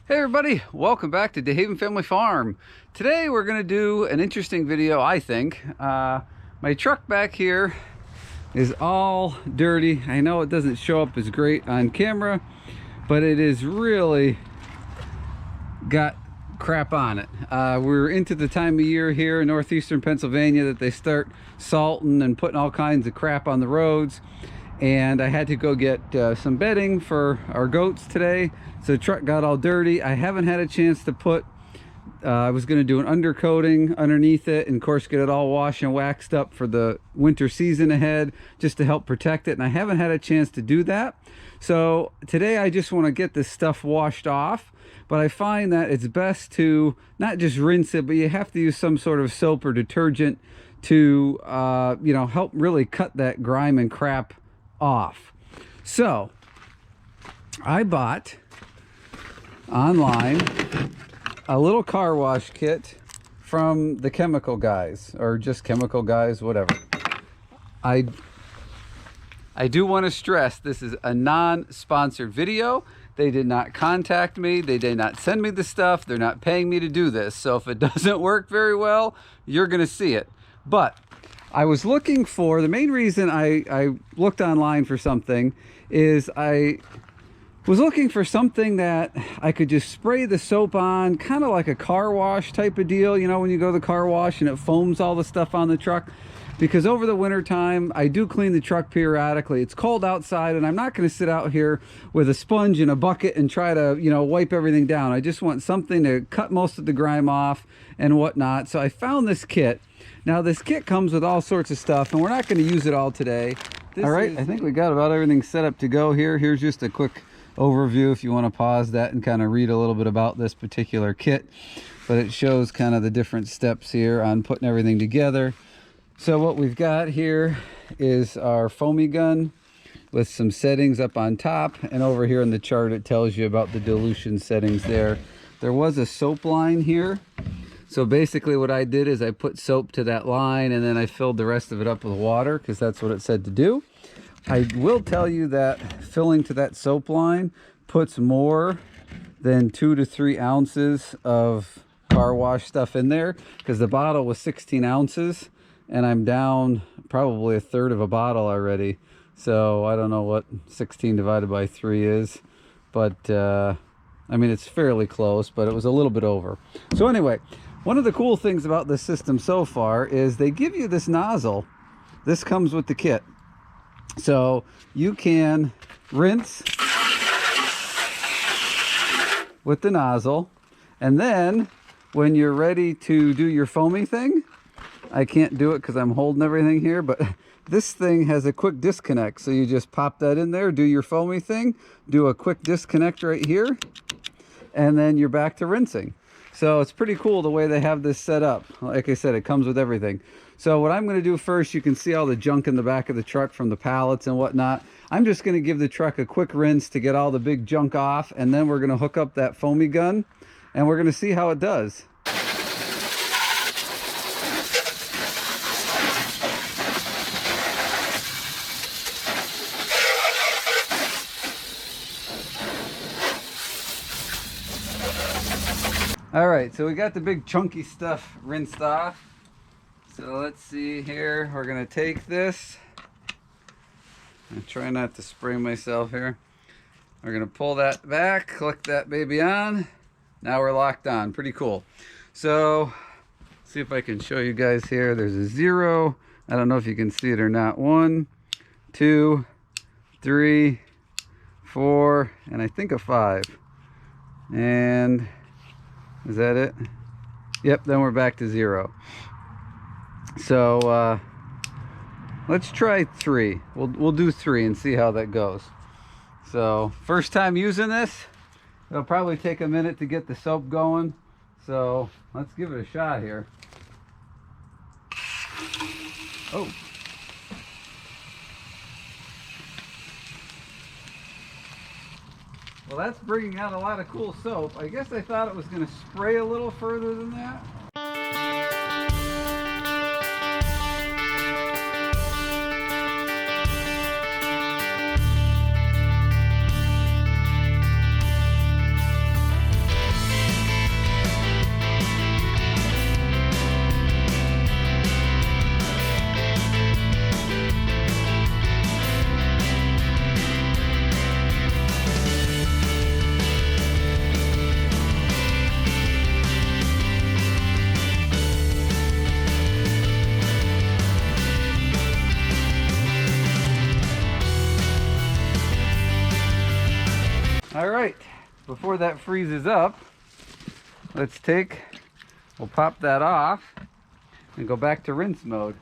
Hey everybody, welcome back to DeHaven Family Farm. Today we're going to do an interesting video, I think. My truck back here is all dirty. I know it doesn't show up as great on camera, but it is really got crap on it. We're into the time of year here in northeastern Pennsylvania that they start salting and putting all kinds of crap on the roads. And I had to go get some bedding for our goats today, so the truck got all dirty. I haven't had a chance to put I was going to do an undercoating underneath it and of course get it all washed and waxed up for the winter season ahead, just to help protect it, and I haven't had a chance to do that. So today I just want to get this stuff washed off, but I find that it's best to not just rinse it, but you have to use some sort of soap or detergent to you know, help really cut that grime and crap off. So I bought online a little car wash kit from the chemical guys, or just chemical guys, whatever. I do want to stress this is a non-sponsored video. They did not contact me, they did not send me the stuff, they're not paying me to do this, so if it doesn't work very well, you're gonna see it. But I was looking for, the main reason I looked online for something is I was looking for something that I could just spray the soap on, kind of like a car wash type of deal, you know, when you go to the car wash and it foams all the stuff on the truck. Because over the winter time, I do clean the truck periodically. It's cold outside and I'm not going to sit out here with a sponge and a bucket and try to, you know, wipe everything down. I just want something to cut most of the grime off and whatnot. So I found this kit. Now this kit comes with all sorts of stuff and we're not going to use it all today. All right, I think we got about everything set up to go here. Here's just a quick overview if you want to pause that and kind of read a little bit about this particular kit. But it shows kind of the different steps here on putting everything together. So what we've got here is our foamy gun with some settings up on top, and over here in the chart it tells you about the dilution settings there. There was a soap line here. So basically what I did is I put soap to that line and then I filled the rest of it up with water because that's what it said to do. I will tell you that filling to that soap line puts more than 2 to 3 ounces of car wash stuff in there, because the bottle was 16 ounces and I'm down probably a third of a bottle already. So I don't know what 16 divided by 3 is, but I mean, it's fairly close, but it was a little bit over. So anyway, one of the cool things about this system so far is they give you this nozzle. This comes with the kit. So you can rinse with the nozzle, and then when you're ready to do your foamy thing, I can't do it because I'm holding everything here, but this thing has a quick disconnect. So you just pop that in there, do your foamy thing, do a quick disconnect right here, and then you're back to rinsing. So it's pretty cool the way they have this set up. Like I said, it comes with everything. So what I'm going to do first, you can see all the junk in the back of the truck from the pallets and whatnot. I'm just going to give the truck a quick rinse to get all the big junk off, and then we're going to hook up that foamy gun and we're going to see how it does. All right, so we got the big chunky stuff rinsed off. So let's see here. We're gonna take this. I try not to spray myself here. We're gonna pull that back, click that baby on. Now we're locked on. Pretty cool. So see if I can show you guys here. There's a 0. I don't know if you can see it or not. 1, 2, 3, 4, and I think a 5. And is that it? Yep, then we're back to 0. So let's try 3. We'll do 3 and see how that goes. So first time using this, it'll probably take a minute to get the soap going. So let's give it a shot here. Oh. Well, that's bringing out a lot of cool soap. I guess I thought it was going to spray a little further than that. right, before that freezes up, we'll pop that off and go back to rinse mode.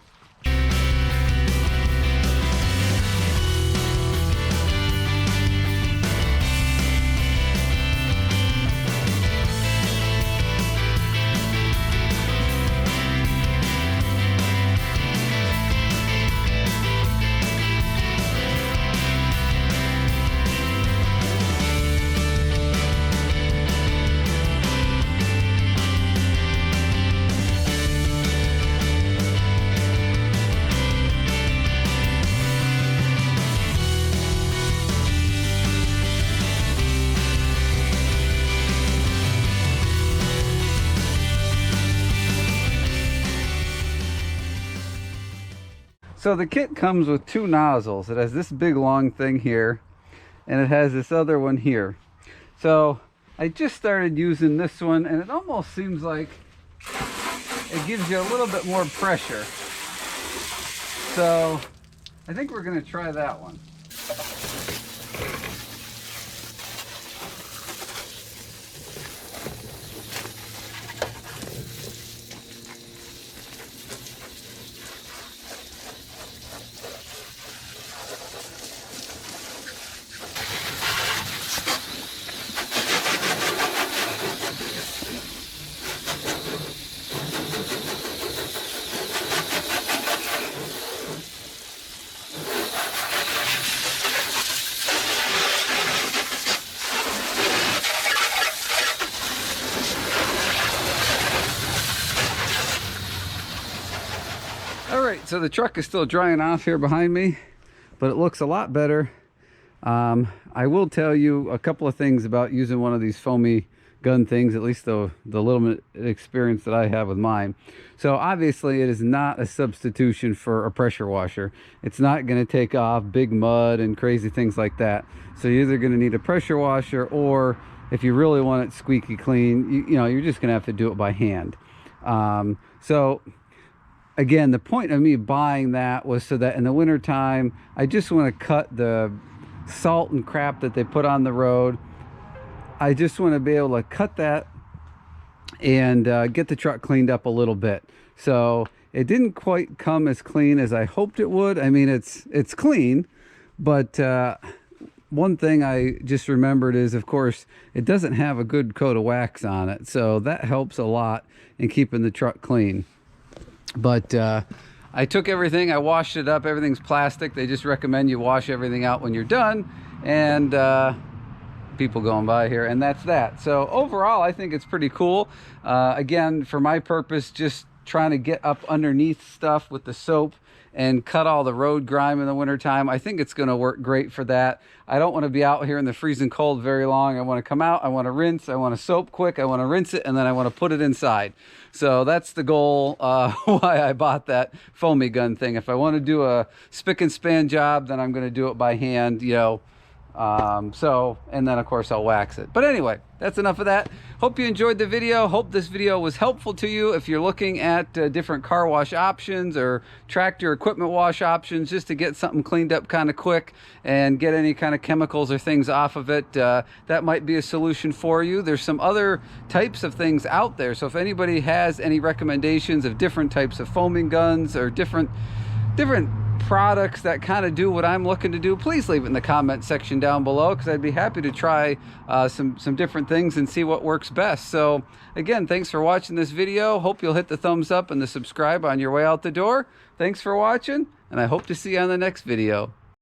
So the kit comes with two nozzles. It has this big long thing here, and it has this other one here. So I just started using this one, and it almost seems like it gives you a little bit more pressure. So I think we're going to try that one. Alright, so the truck is still drying off here behind me, but it looks a lot better. I will tell you a couple of things about using one of these foamy gun things, at least the little bit experience that I have with mine. So obviously it is not a substitution for a pressure washer. It's not going to take off big mud and crazy things like that. So you're either going to need a pressure washer, or if you really want it squeaky clean, you know, you're just going to have to do it by hand. So again, the point of me buying that was so that in the winter time, I just want to cut the salt and crap that they put on the road. I just want to be able to cut that and get the truck cleaned up a little bit. So it didn't quite come as clean as I hoped it would. I mean, it's clean, but one thing I just remembered is, of course, it doesn't have a good coat of wax on it. So that helps a lot in keeping the truck clean. But I took everything, I washed it up. Everything's plastic. They just recommend you wash everything out when you're done. And people going by here, and that's that. So overall, I think it's pretty cool. Again, for my purpose, just trying to get up underneath stuff with the soap and cut all the road grime in the wintertime. I think it's going to work great for that. I don't want to be out here in the freezing cold very long. I want to come out, I want to rinse, I want to soap quick, I want to rinse it, and then I want to put it inside. So that's the goal, why I bought that foamy gun thing. If I want to do a spick and span job, then I'm going to do it by hand, you know. And then of course I'll wax it. But anyway, that's enough of that. Hope you enjoyed the video. Hope this video was helpful to you if you're looking at different car wash options or tractor equipment wash options, just to get something cleaned up kind of quick and get any kind of chemicals or things off of it. That might be a solution for you. There's some other types of things out there, so if anybody has any recommendations of different types of foaming guns or different products that kind of do what I'm looking to do, please leave it in the comment section down below, because I'd be happy to try some different things and see what works best. So again, thanks for watching this video. Hope you'll hit the thumbs up and the subscribe on your way out the door. Thanks for watching, and I hope to see you on the next video.